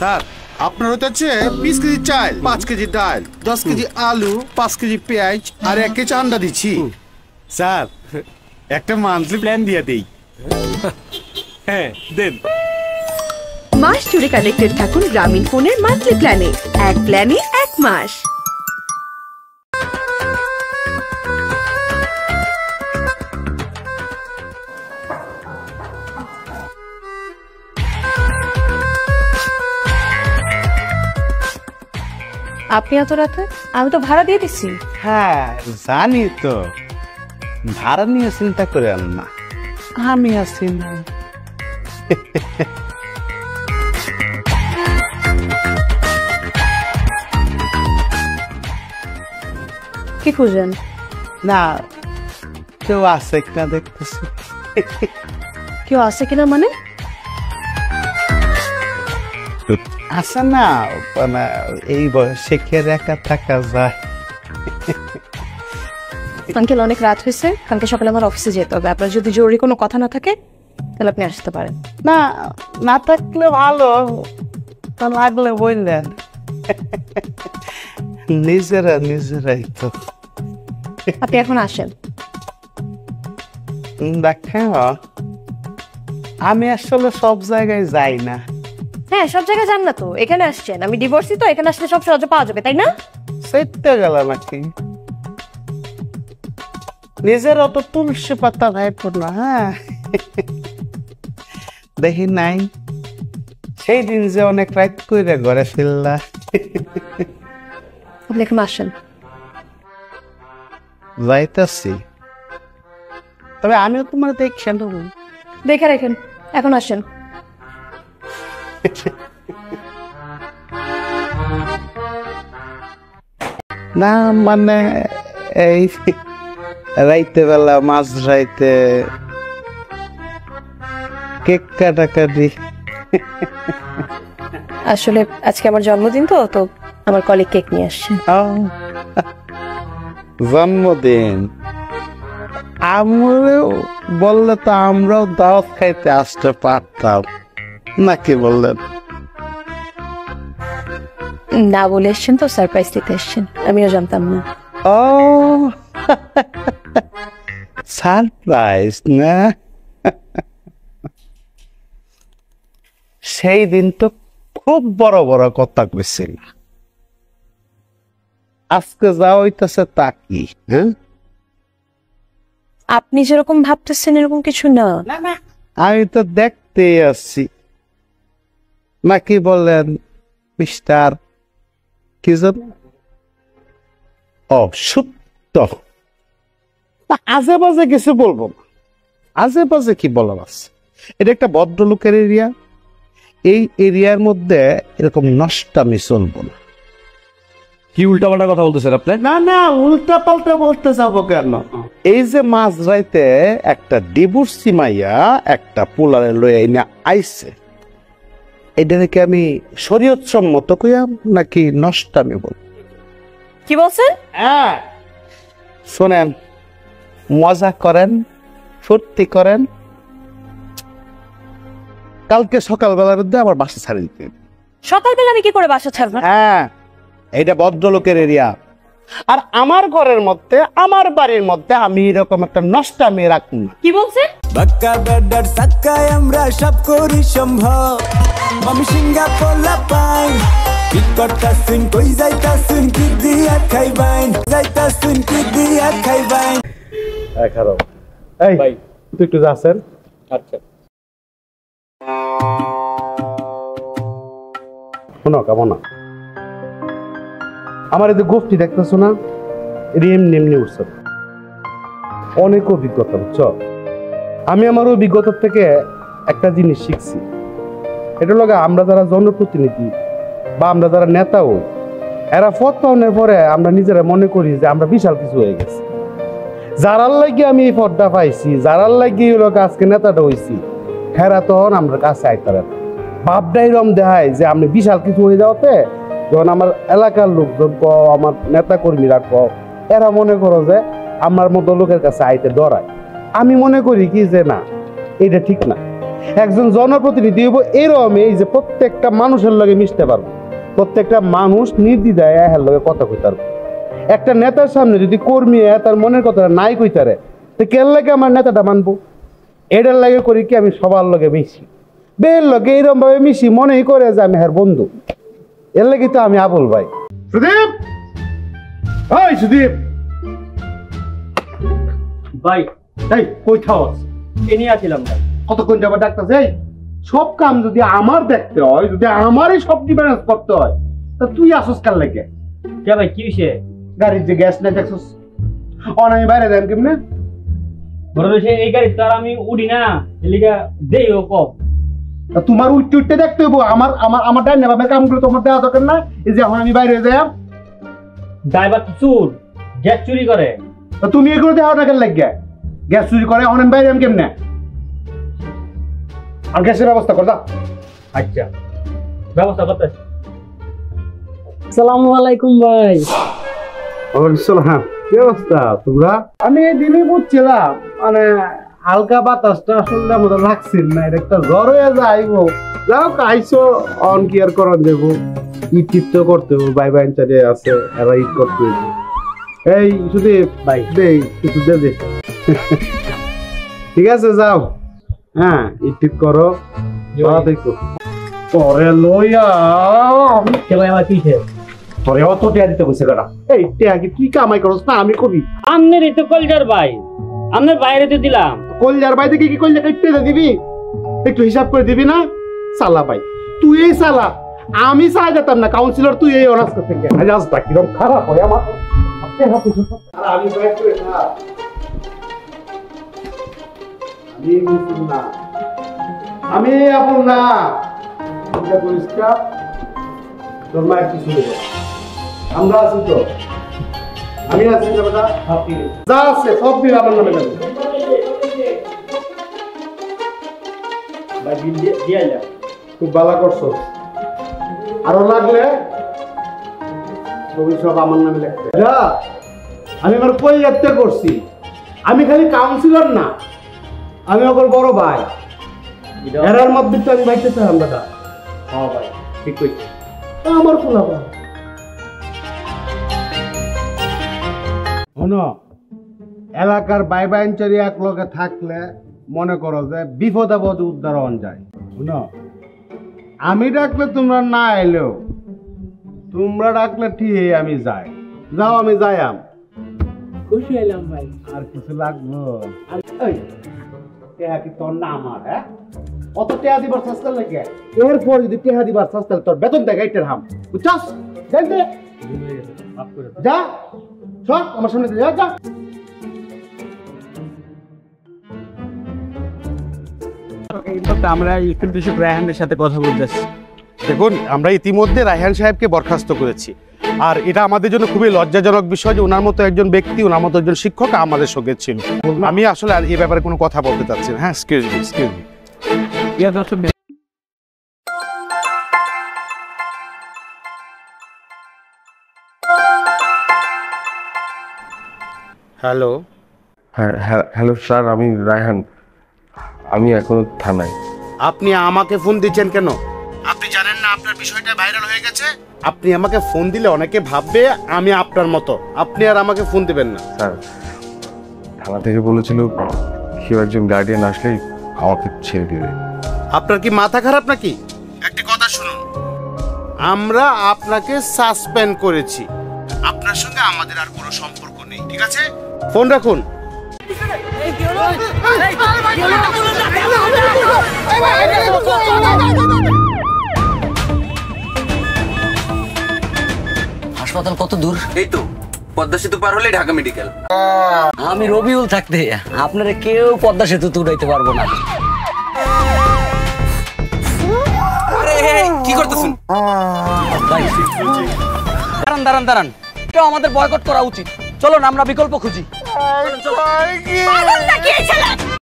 Sir আপনার হচ্ছে 20 KG চাল, 5 কেজি ডাল, 10 কেজি আলু, 5 কেজি পেঁয়াজ আর 1 কেজি আন্ডা দিচ্ছি। স্যার একটা মান্থলি প্ল্যান দিয়ে দেই। হ্যাঁ দেন। মাস জুড়ে কানেক্টেড থাকুন গ্রামীণ ফোনের মান্থলি প্ল্যানে। এক প্ল্যানে 1 মাস। আপনি এত রাতে? আমি তো ভাড়া দিয়ে দিচ্ছি। হ্যাঁ জানি তো, ভাড়া নিয়ে চিন্তা করেন না, আমি আছি না। কি খুঁজেন? না কেউ আছে কিনা দেখতেছি। কেউ আছে কিনা মানে? আছে না, মানে এই বয়সে কে একা থাকা যায়। আঙ্কেল অনেক রাত হয়েছে, কালকে সকালে আমার অফিসে যেতে হবে। আপনার যদি জরুরি কোনো কথা না থাকে তাহলে আপনি আসতে পারেন। না না থাকলে ভালো, তা লাগলে বললেন। নিজেরাই তো। আপনি এখন আসেন। দেখেন আমি আসলে সব জায়গায় যাই না। হ্যাঁ সব জায়গায় যান না তো, এখানে আসছেন। আমি ডিভোর্সি তো, এখানে আসলে সব সহজে পাওয়া যাবে, তাই না? সেটা গেল নাকি? নিজের অত তুলসী পাতা ভাইপো না। হ্যাঁ দেখি নাই সেই দিন যে অনেক রাত করে ঘরে ফিরলা। আপনি এখন আসেন। যাইতাছি, তবে আমিও তোমার দেখছেন। দেখে রাখেন, এখন আসেন। না মানে এই রাইতে বেলা মাছ রাইতে কেক কাটাকাটি। আসলে আজকে আমার জন্মদিন তো, তো আমার কলিগ কেক নিয়ে আসছে। জন্মদিন আমরাও বললে তো আমরাও দাওয়াত খাইতে আসতে পারতাম, নাকি বললেন? না বলে এসছেন তো, সারপ্রাইজ দিতে এসছেন, আমিও জানতাম না। ও সারপ্রাইজ না? সেই দিন তো খুব বড় বড় কথা কইছিল, আজকে যা হইতেছে তা কি? হ্যাঁ আপনি যেরকম ভাবতেছেন এরকম কিছু না। আমি তো দেখতে আসছি, নাকি বললেন মিস্টার কি যেন? ও সত্য। আজে বাজে কিছু বলবো না, আজে বাজে কি বলার আছে? এটা একটা ভদ্রলোকের এরিয়া, এই এরিয়ার মধ্যে এরকম নষ্টামি চলবো না। কি উল্টাপাল্টা কথা বলতেছেন আপনি? না না উল্টা পাল্টা বলতে যাবো কেন? এই যে মাঝ রাইতে একটা ডিভোর্সি মাইয়া একটা পোলারে লয়ে এনে আইছে, এটা নাকি আমি শরীয়ত সম্মত কইয়াম নাকি নষ্টামি বল? কি বলছেন? হ্যাঁ শোনেন, মজা করেন, ফুর্তি করেন, কালকে সকালবেলার মধ্যে আমার বাসা ছাড়ে দিতে। সকালবেলা আমি কি করে বাসা ছাড়বো? হ্যাঁ এইটা ভদ্রলোকের এরিয়া, আর আমার ঘরের মধ্যে আমার বাড়ির মধ্যে আমি এরকম একটা নষ্টামি রাখবো না। কি বলছেন? বাক্কা বেডার সাক্কায় আমরা সব করি সম্ভব। আমি সিঙ্গা পোলা পাই বিকটটা সিন কই যাইতা সিন কি দিয়া খাইবাইন, যাইতা সিন কি দিয়া খাইবাইন। এই খারাপ, এই ভাই তুই একটু যাচ্ছেন। আচ্ছা শোনো কেমন না, আমার এই যে গোষ্ঠী দেখতেছো না, এমনি এমনি উঠছে, অনেক অভিজ্ঞতা বুঝছ। আমি আমার অভিজ্ঞতার থেকে একটা জিনিস শিখছি, এটা হলো আমরা যারা জনপ্রতিনিধি বা আমরা যারা নেতা হই, এরা পদ পাওয়ার পরে আমরা নিজেরা মনে করি যে আমরা বিশাল কিছু হয়ে গেছি। যারার লাগিয়ে আমি এই পদটা পাইছি, যারার লাগিয়ে হলো আজকে নেতাটা হয়েছি, হেরা তখন আমরা কাছে আইতারে না। ভাবটাই রম দেখায় যে আমি বিশাল কিছু হয়ে যাওয়াতে, যখন আমার এলাকার লোকজন আমার নেতা কর্মীরা এরা মনে করো যে আমার মতো লোকের কাছে আইতে ডরায়। আমি মনে করি কি যে না, এটা ঠিক না। একজন জনপ্রতিনিধি হইব এরকম এই যে প্রত্যেকটা মানুষের লগে মিশতে পারবো, প্রত্যেকটা মানুষ নির্দ্বিধায় এর লগে কথা কইতে পারবো। একটা নেতার সামনে যদি কর্মী তার মনের কথাটা নাই কইতারে তো কেন লাগে আমার নেতাটা মানবো? এটার লাগে করি কি আমি সবার লগে মিশি, বের লগে এরকম ভাবে মিশি মনেই করে যে আমি হ্যার বন্ধু। এর লাগে তো আমি আবুল ভাই। সুদীপ, ওই সুদীপ ভাই, এই কই থাকস? এ নিয়ে আসছিলাম ভাই। কতক্ষণ যাবো ডাক্তার? এই সব কাম যদি আমার দেখতে হয়, যদি আমারই সব ডিফারেন্স করতে হয়, তা তুই আসস কার লাগে? কে ভাই, কি হয়েছে? গাড়ির যে গ্যাস নাই দেখছস, অন আমি বাইরে যাই কেমনে? বড় হয়েছে এই গাড়ি তো আর আমি উড়ি না, এলিগা দেই ও কম। তা তোমার উঠতে উঠতে দেখতে হবো, আমার আমার আমার ডাইনে বামের কামগুলো তোমার দেওয়া দরকার না? এই যে এখন আমি বাইরে যাই, ড্রাইভার তো চুর, গ্যাস চুরি করে। তা তুমি এগুলো দেওয়া টাকার লাগে? গ্যাস চুরি করে এখন আমি বাইরে আমি কেমনে? আর গ্যাসের ব্যবস্থা কর। আচ্ছা, ব্যবস্থা করতেছি। আসসালামু আলাইকুম ভাই। হ্যাঁ, কি অবস্থা তোমরা? আমি এই দিনই বুঝছিলাম মানে হালকা বাতাসটা আসলে মতো লাগছিল না, এটা একটা জ্বর হয়ে যাইব। যাও খাইছো অন কেয়ার করা দেবো, ঈদ টিপ তো করতে হবে, বাই বাই চালিয়ে আছে এরা ঈদ করতে হবে। এই সুদীপ ভাই দে কিছু দে দে। ঠিক আছে যাও, হ্যাঁ ঈদ টিপ করো, দেখো পরে লইয়া কে ভাই আমার পিছে তোরে অত টিয়া দিতে কইছে কারা? এই টিয়া কি তুই কামাই করছ না আমি কবি? আমনের তো কলজার ভাই, আমনের বাইরে তো দিলাম। কলজার বাইতে কি কলজা কাটতে দিবি? একটু হিসাব করে দিবি না? সালা ভাই তুই এই সালা, আমি চাই যেতাম না কাউন্সিলর, তুই এই অনার্স করতে গিয়ে রাজটা কিরকম খারাপ হয় আমার। আমি বাইক করে না, আমি বুঝুন না, আমি আপন না পরিষ্কার তোর মায়ের কিছু আমরা আছি তো, আমি আছি তো বেটা, যা আছে সব বিল আমার নামে যাবে। খুব ভালো করছো, আরো লাগলে ছবি সব আমার নামে লিখতে। যা আমি আমার কই লিখতে করছি, আমি খালি কাউন্সিলর না, আমি ওর বড় ভাই। এরার মধ্যে তো আমি ভাইতে চাই আমরা। হ্যাঁ ভাই ঠিক কইছি, আমার ফোলা ভাই শোনো, এলাকার বাই বাইনচারি এক লগে থাকলে মনে করো যে বিপদ আপদে উদ্ধার হন যায়। শোনো, আমি ডাকলে তোমরা না এলেও তোমরা ডাকলে ঠিক আমি যাই। যাও আমি যাইয়াম। খুশি হইলাম ভাই। আর কিছু লাগবো? টেহা কি তোর না আমার? হ্যাঁ অত টেহা দিবার চেষ্টা লাগে, এরপর যদি টেহা দিবার চেষ্টা তোর বেতন দেয় গাইটের হাম, বুঝছস? দেখ দে যা সব আমার সামনে যা যা। আমরা ইকুইপমেন্ট রায়হানের সাথে কথা বলতেছি। দেখুন, আমরা ইতিমধ্যে রায়হান সাহেবকে বরখাস্ত করেছি, আর এটা আমাদের জন্য খুবই লজ্জাজনক বিষয় যে ওনার মতো একজন ব্যক্তি, ওনার মতো একজন শিক্ষক আমাদের সঙ্গে ছিল। আমি আসলে আর এই ব্যাপারে কোনো কথা বলতে চাচ্ছি না। হ্যাঁ, excuse me. Hello. Hello sir, আমি রায়হান, আমি এখনো থানায়। আপনি আমাকে ফোন দিচ্ছেন কেন? আপনি জানেন না আপনার বিষয়টা ভাইরাল হয়ে গেছে? আপনি আমাকে ফোন দিলে অনেকে ভাববে আমি আপনার মতো, আপনি আর আমাকে ফোন দিবেন না। স্যার থানা থেকে বলেছিল কেউ একজন গার্ডিয়ান আসলেই আমাকে ছেড়ে দিবে। আপনার কি মাথা খারাপ নাকি? একটি কথা শুনুন, আমরা আপনাকে সাসপেন্ড করেছি, আপনার সঙ্গে আমাদের আর কোনো সম্পর্ক নেই, ঠিক আছে? ফোন রাখুন। হাসপাতাল কত দূর? এই তো পদ্মা সেতু পার হলে ঢাকা মেডিকেল। আমি রবিউল থাকতে আপনারা কেউ পদ্মা সেতু উঠাইতে পারবো না। কি করতেছেন? দাঁড়ান দাঁড়ান দাঁড়ান, কেউ আমাদের বয়কট করা উচিত। চলো না আমরা বিকল্প খুঁজি।